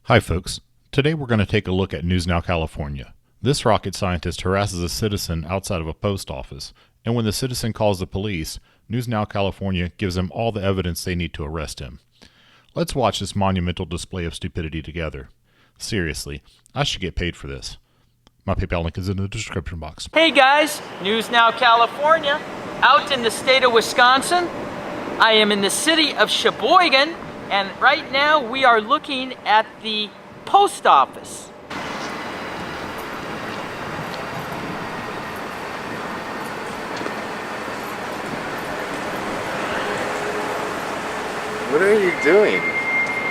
Hi folks, today we're going to take a look at News Now California. This rocket scientist harasses a citizen outside of a post office, and when the citizen calls the police, News Now California gives them all the evidence they need to arrest him. Let's watch this monumental display of stupidity together. Seriously, I should get paid for this. My PayPal link is in the description box. Hey guys, News Now California, out in the state of Wisconsin. I am in the city of Sheboygan, and right now we are looking at the post office. What are you doing?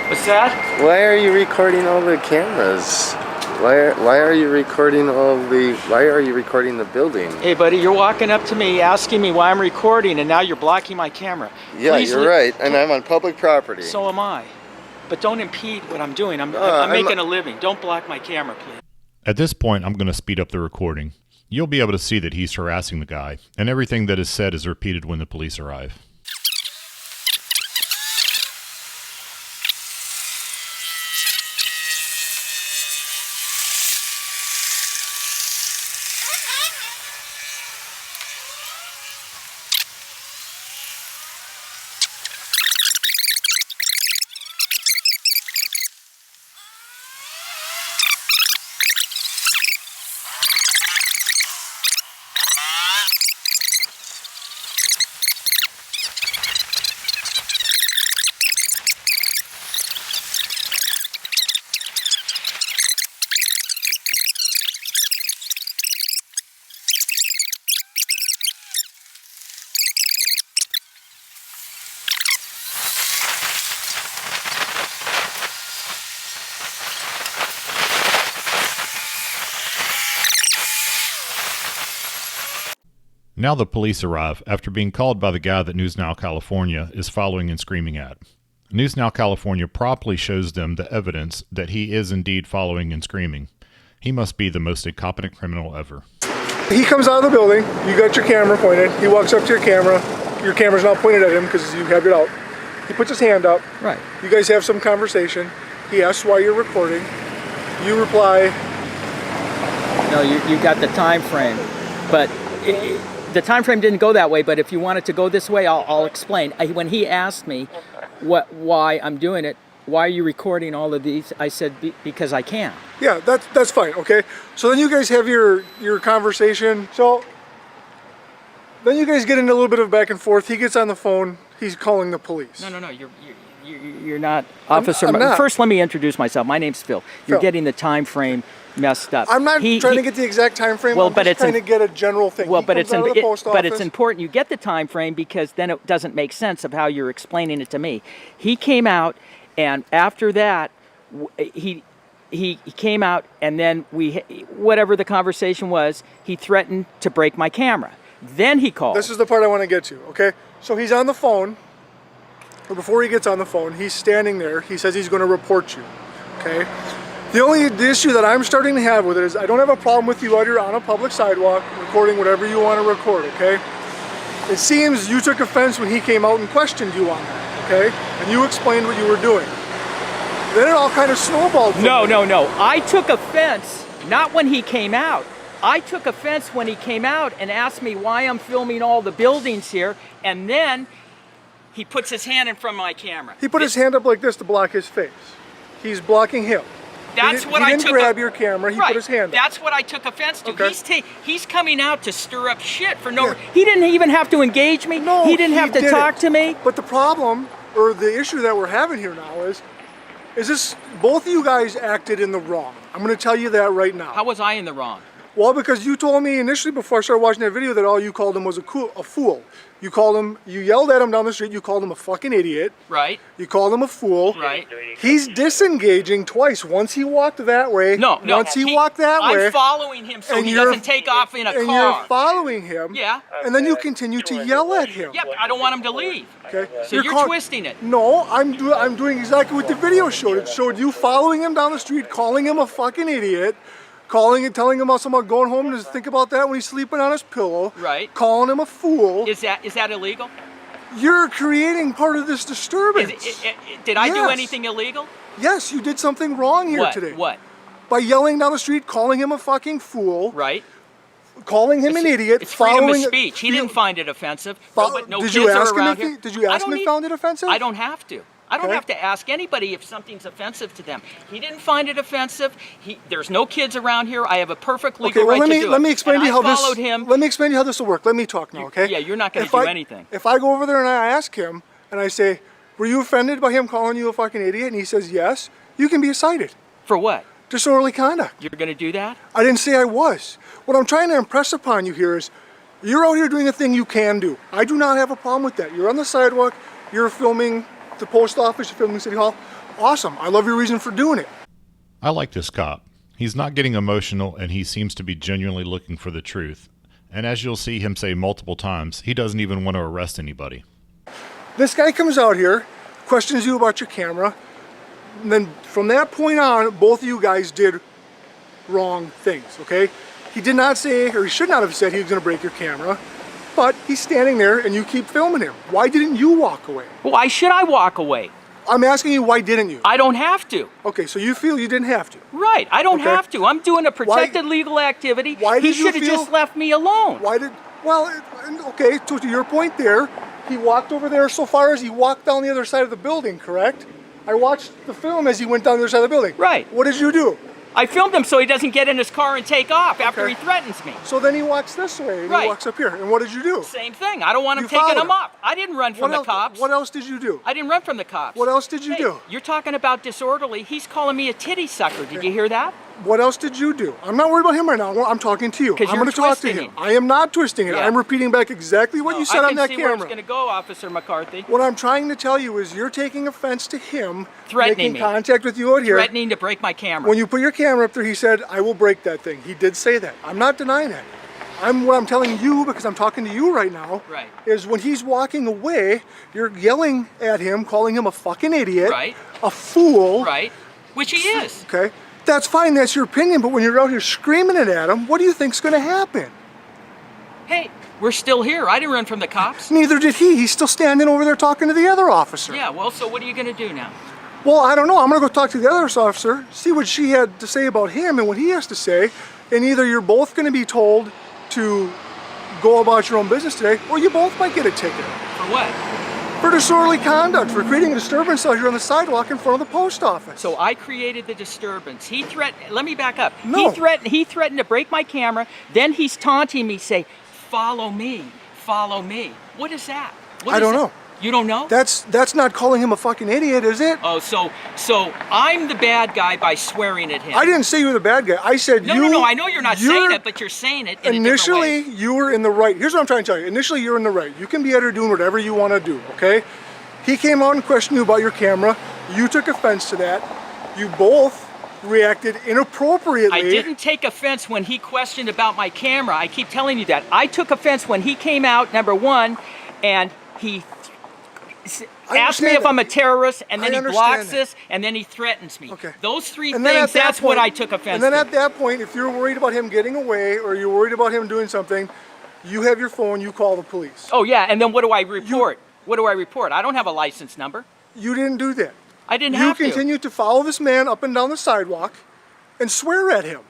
What's that? Why are you recording all the cameras? Why are you recording the building? Hey buddy, you're walking up to me asking me why I'm recording, and now you're blocking my camera. Yeah, Please you're right, and I'm on public property. So am I. But don't impede what I'm doing. I'm making a living. Don't block my camera, please. At this point, I'm going to speed up the recording. You'll be able to see that he's harassing the guy, and everything that is said is repeated when the police arrive. Now the police arrive after being called by the guy that News Now California is following and screaming at. News Now California promptly shows them the evidence that he is indeed following and screaming. He must be the most incompetent criminal ever. He comes out of the building, you got your camera pointed, he walks up to your camera's not pointed at him because you have it out. He puts his hand up, Right. You guys have some conversation, he asks why you're recording, you reply. No, you got the time frame, but the time frame didn't go that way. But if you want it to go this way, I'll explain. When he asked me why I'm doing it, why are you recording all of these? I said because I can. Yeah, that's fine, okay? So then you guys have your conversation. So then you guys get into a little bit of back and forth. He gets on the phone, he's calling the police. No, you're not, officer. I'm not. First, let me introduce myself. My name's Phil. You're Phil. getting the time frame messed up. I'm not trying to get the exact time frame. Well, I'm but just it's trying to get a general thing. Well, He but comes it's out of the post but it's office. important you get the time frame, because then it doesn't make sense of how you're explaining it to me. He came out, and after that, he came out, and then whatever the conversation was, he threatened to break my camera. Then he called. This is the part I want to get to, okay? So he's on the phone, or before he gets on the phone, he's standing there. He says he's going to report you, okay? The issue that I'm starting to have with it is I don't have a problem with you out here on a public sidewalk recording whatever you want to record, okay? It seems you took offense when he came out and questioned you on that, okay? And you explained what you were doing. Then it all kind of snowballed. No. I took offense, not when he came out. I took offense when he came out and asked me why I'm filming all the buildings here, and then he puts his hand in front of my camera. He put his hand up like this to block his face. He's blocking him. That's what I took. He didn't grab your camera. He put his hand up. That's what I took offense to. Okay. He's coming out to stir up shit for no. Yeah. He didn't even have to engage me. No, he didn't have to talk to me. But the problem, or the issue that we're having here now is this: both of you guys acted in the wrong. I'm going to tell you that right now. How was I in the wrong? Well, because you told me initially before I started watching that video that all you called him was a fool. You yelled at him down the street, you called him a fucking idiot. Right. You called him a fool. Right. He's disengaging twice. Once he walked that way. No. Once he walked that way. I'm following him so and he you're- doesn't take off in a and car. you're following him. Yeah. And then you continue to yell at him. Yep, I don't want him to leave. Okay. So you're twisting it. No, I'm doing exactly what the video showed. It showed you following him down the street, calling him a fucking idiot, calling and telling him about going home to think about that when he's sleeping on his pillow. Right. Calling him a fool. Is that illegal? You're creating part of this disturbance. Did I do Yes. anything illegal? Yes, you did something wrong here What? today. What? By yelling down the street, calling him a fucking fool, Right? calling him an idiot, It's freedom of following speech. He didn't find it offensive. No Did kids you ask are him around if here. he, did you ask him if he found it offensive? I don't have to. I don't Okay. have to ask anybody if something's offensive to them. He didn't find it offensive. There's no kids around here. I have a perfect legal Okay, well, right to do it. let me explain And to you how I followed this. him. Let me explain to you how this will work. Let me talk now, okay? Yeah, you're not going If to do I- anything. If I go over there and I ask him and I say, "Were you offended by him calling you a fucking idiot?" and he says yes, you can be cited. For what? Disorderly conduct. You're going to do that? I didn't say I was. What I'm trying to impress upon you here is, you're out here doing a thing you can do. I do not have a problem with that. You're on the sidewalk. You're filming the post office. You're filming City Hall. Awesome. I love your reason for doing it. I like this cop. He's not getting emotional and he seems to be genuinely looking for the truth. And as you'll see him say multiple times, he doesn't even want to arrest anybody. This guy comes out here, questions you about your camera, and then from that point on, both of you guys did wrong things, okay? He did not say, or he should not have said he was going to break your camera, but he's standing there and you keep filming him. Why didn't you walk away? Why should I walk away? I'm asking you, why didn't you? I don't have to. Okay, so you feel you didn't have to. Right. I don't Okay. have to. I'm doing a protected legal activity. Why He did you should have feel- just left me alone. Why did, well, okay, to your point there, he walked over there so far as he walked down the other side of the building, correct? I watched the film as he went down the other side of the building. Right. What did you do? I filmed him so he doesn't get in his car and take off after Okay. he threatens me. So then he walks this way and Right. he walks up here. And what did you do? Same thing. I don't want him You taking followed him him. up. I didn't run from the cops. What else did you do? I didn't run from the cops. What else did you Hey, do? You're talking about disorderly. He's calling me a titty sucker. Did you hear that? What else did you do? I'm not worried about him right now. I'm talking to you. 'Cause I'm you're going to talk to twisting him. it. I am not twisting it. Yeah. I'm repeating back exactly what you said on that I can see where it's camera. going to go, Officer McCarthy. What I'm trying to tell you is you're taking offense to him Threatening making me. contact with you out here. Threatening to break my camera. When you put your camera up there, he said, "I will break that thing." He did say that. I'm not denying that. What I'm telling you, because I'm talking to you right now, Right. is when he's walking away, you're yelling at him, calling him a fucking idiot, Right. a fool. Right. Which he is. Okay, that's fine. That's your opinion. But when you're out here screaming it at him, what do you think's going to happen? Hey, we're still here. I didn't run from the cops. Neither did he. He's still standing over there talking to the other officer. Yeah, well, so what are you going to do now? Well, I don't know. I'm going to go talk to the other officer, see what she had to say about him and what he has to say. And either you're both going to be told to go about your own business today, or you both might get a ticket For what? for disorderly conduct, for creating a disturbance out here on the sidewalk in front of the post office. So I created the disturbance. He threatened. Let me back up. No. He threatened to break my camera. Then he's taunting me, say, "Follow me, follow me." What is that? What I is don't that? know. You don't know? That's not calling him a fucking idiot, is it? Oh, so I'm the bad guy by swearing at him. I didn't say you were the bad guy. I said No, you. no, no. I know you're not saying it, but you're saying it in Initially, a different way. you were in the right. Here's what I'm trying to tell you. Initially, you're in the right. You can be out here doing whatever you want to do, okay? He came out and questioned you about your camera. You took offense to that. You both reacted inappropriately. I didn't take offense when he questioned about my camera. I keep telling you that. I took offense when he came out, number one, and he I asked me understand if I'm a terrorist, and then I he understand blocks that. this, and then he threatens me. Okay. Those three And then at things, that that's what point- I took offense And then to. at that point, if you're worried about him getting away or you're worried about him doing something, you have your phone, you call the police. Oh, yeah, and then what do I report? What do I report? I don't have a license number. You didn't do that. I didn't You have to. continued to follow this man up and down the sidewalk and swear at him.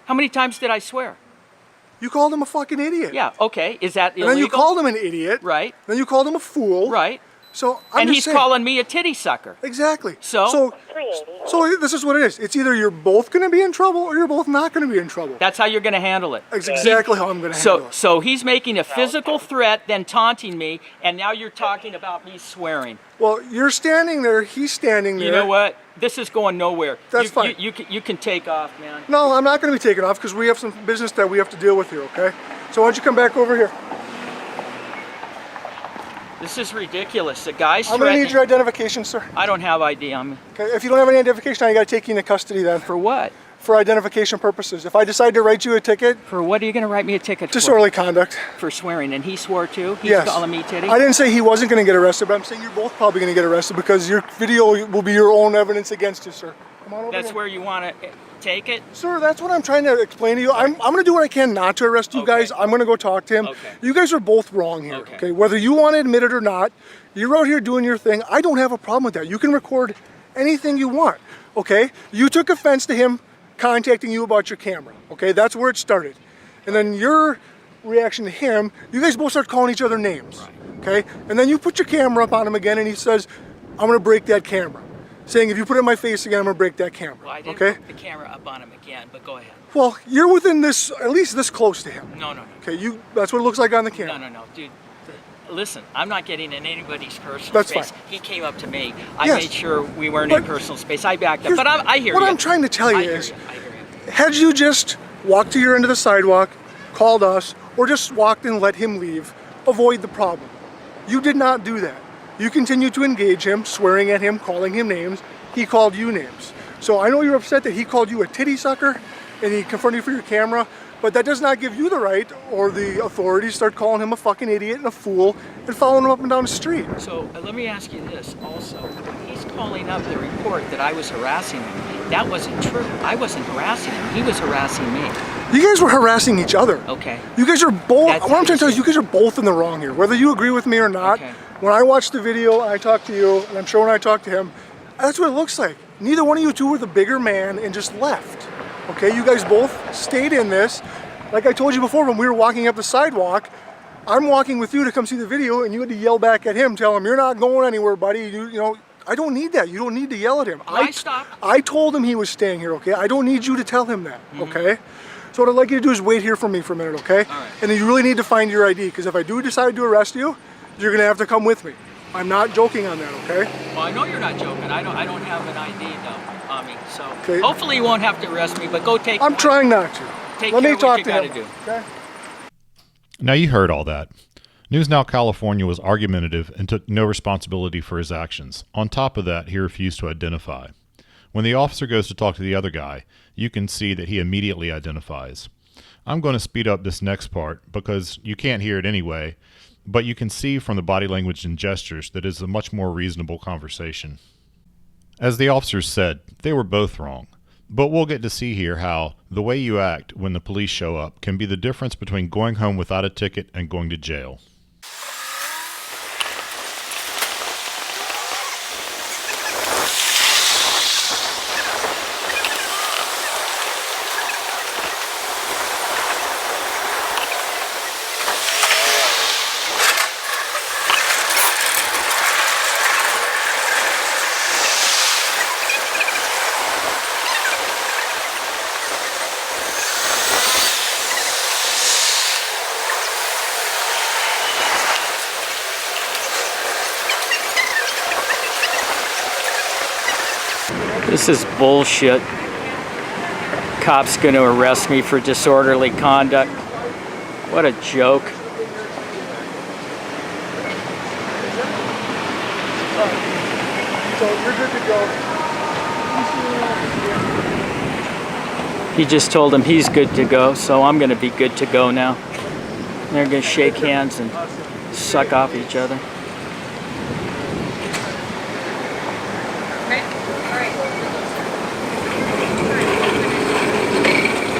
How many times did I swear? You called him a fucking idiot. Yeah, okay. Is that And illegal? then you called him an idiot. Right. Then you called him a fool. Right. So I'm And just he's saying. calling me a titty sucker. Exactly. So? So this is what it is. It's either you're both going to be in trouble or you're both not going to be in trouble. That's how you're going to handle it. That's exactly how I'm going to handle So, it. so he's making a physical threat, then taunting me, and now you're talking about me swearing. Well, you're standing there. He's standing there. You know what? This is going nowhere. That's you, fine. You can take off, man. No, I'm not going to be taken off because we have some business that we have to deal with here, okay? So why don't you come back over here? This is ridiculous. The guy's I'm going to threatening. need your identification, sir. I don't have ID on me. Okay, if you don't have any identification, I got to take you into custody then For what? for identification purposes. If I decide to write you a ticket, For what are you going to write me a ticket for? disorderly conduct. For swearing. And he swore too? He's Yes. calling me titty? I didn't say he wasn't going to get arrested, but I'm saying you're both probably going to get arrested because your video will be your own evidence against you, sir. Come on over That's here. where you want to take it? Sir, that's what I'm trying to explain to you. I'm going to do what I can not to arrest you Okay. guys. I'm going to go talk to him. Okay. You guys are both wrong here, Okay. okay? Whether you want to admit it or not, you're out here doing your thing. I don't have a problem with that. You can record anything you want, okay? You took offense to him contacting you about your camera, okay? That's where it started. And then your reaction to him, you guys both start calling each other names, okay? And then you put your camera up on him again and he says, I'm gonna break that camera. Saying, if you put it in my face again, I'm gonna break that camera, Well, I didn't okay? put the camera up on him again, but go ahead. Well, you're within this, at least this close to him. No. Okay, that's what it looks like on the camera. No, dude. Listen, I'm not getting in anybody's personal That's space. fine. He came up to me. I Yes. made sure we weren't in But personal space. I backed up, but I hear what you. I'm trying to tell you I hear is, you. I hear you. had you just walked to your end of the sidewalk, called us, or just walked and let him leave, avoid the problem. You did not do that. You continued to engage him, swearing at him, calling him names. He called you names. So I know you're upset that he called you a titty sucker and he confronted you for your camera, but that does not give you the right or the authority to start calling him a fucking idiot and a fool and following him up and down the street. So let me ask you this also. When he's calling up the report that I was harassing him, that wasn't true. I wasn't harassing him. He was harassing me. You guys were harassing each other. Okay. You guys are both, That's what I'm trying to tell you, easy. you guys are both in the wrong here. Whether you agree with me or not, Okay. when I watched the video and I talked to you, and I'm sure when I talked to him, that's what it looks like. Neither one of you two were the bigger man and just left. Okay, you guys both stayed in this. Like I told you before, when we were walking up the sidewalk, I'm walking with you to come see the video and you had to yell back at him, tell him, you're not going anywhere, buddy. You know, I don't need that. You don't need to yell at him. I stopped. I told him he was staying here, okay? I don't need you to tell him that, okay? So what I'd like you to do is wait here for me for a minute, okay? All right. And then you really need to find your ID, because if I do decide to arrest you, you're gonna have to come with me. I'm not joking on that, okay? Well, I know you're not joking. I don't have an ID though on me, so Okay. hopefully you won't have to arrest me. But go take. I'm trying not to. Take Let care me of what talk you to gotta him. do. Okay? Now you heard all that. News Now California was argumentative and took no responsibility for his actions. On top of that, he refused to identify. When the officer goes to talk to the other guy, you can see that he immediately identifies. I'm going to speed up this next part because you can't hear it anyway, but you can see from the body language and gestures that it's a much more reasonable conversation. As the officers said, they were both wrong. But we'll get to see here how the way you act when the police show up can be the difference between going home without a ticket and going to jail. This is bullshit. Cop's going to arrest me for disorderly conduct. What a joke. So you're good to go. He just told him he's good to go, so I'm going to be good to go now. They're going to shake hands and suck off each other.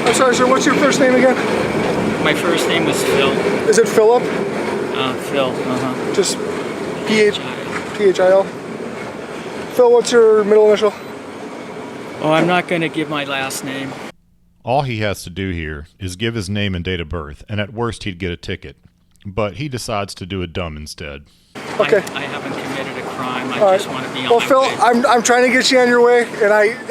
I'm sorry, sir, what's your first name again? My first name was Phil. Is it Philip? Phil, uh-huh. Just P-H-I-L? Phil, what's your middle initial? Oh, I'm not going to give my last name. All he has to do here is give his name and date of birth, and at worst he'd get a ticket. But he decides to do a dumb instead. Okay. I haven't committed a crime. I All right. just want to be on Well, my Phil, way. I'm trying to get you on your way,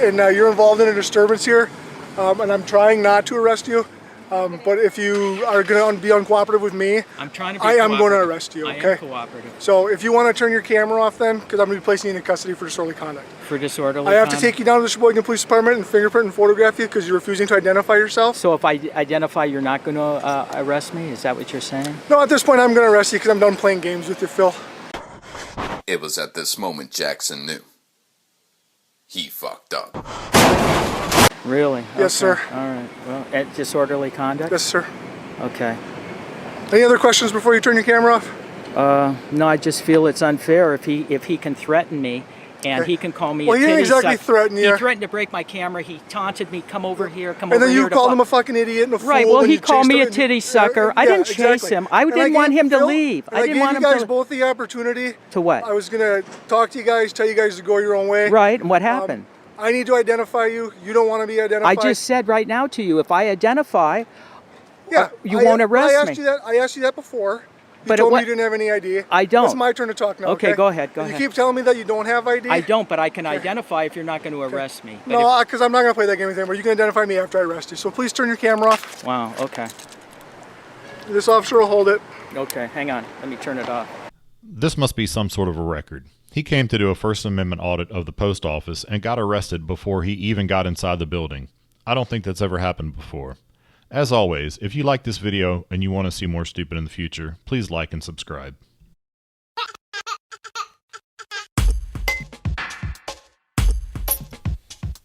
and you're involved in a disturbance here, and I'm trying not to arrest you. But if you are going to be uncooperative with me, I'm trying to be I am going to cooperative. arrest you, I okay? am cooperative. So if you want to turn your camera off then, because I'm going to be placing you into custody for disorderly conduct. For disorderly I have to conduct? take you down to the Sheboygan Police Department and fingerprint and photograph you because you're refusing to identify yourself. So if I identify you're not going to arrest me? Is that what you're saying? No, at this point I'm going to arrest you because I'm done playing games with you, Phil. It was at this moment Jackson knew. He fucked up. Really? Yes, Okay. sir. All right. Well, at disorderly conduct? Yes, sir. Okay. Any other questions before you turn your camera off? No, I just feel it's unfair if he can threaten me And Okay. he can call me Well, a he didn't titty exactly sucker. threaten you. He threatened to break my camera. He taunted me, come over here, come And over then here. you called him a fucking idiot and a fool. Right, well, and he you called chased me him a and- titty sucker. I didn't chase exactly. him. I And didn't want gave him to Phil- leave. And I didn't want gave him you guys to. both the opportunity. To what? I was gonna talk to you guys, tell you guys to go your own way. Right, and what happened? I need to identify you. You don't want to be I identified. just said right now to you, if I identify, yeah. you won't arrest I asked me. You that. I asked you that before. You But told it me wa- you didn't have any ID. I don't. It's my turn to talk now. Okay, go ahead, go And ahead. You keep telling me that you don't have ID. I don't, but I can identify if you're not going to arrest me. But No, because I'm not gonna play that game with you anymore. You can identify me after I arrest you. So please turn your camera off. wow, okay. This officer will hold it. Okay, hang on. Let me turn it off. This must be some sort of a record. He came to do a First Amendment audit of the post office and got arrested before he even got inside the building. I don't think that's ever happened before. As always, if you like this video and you want to see more stupid in the future, please like and subscribe.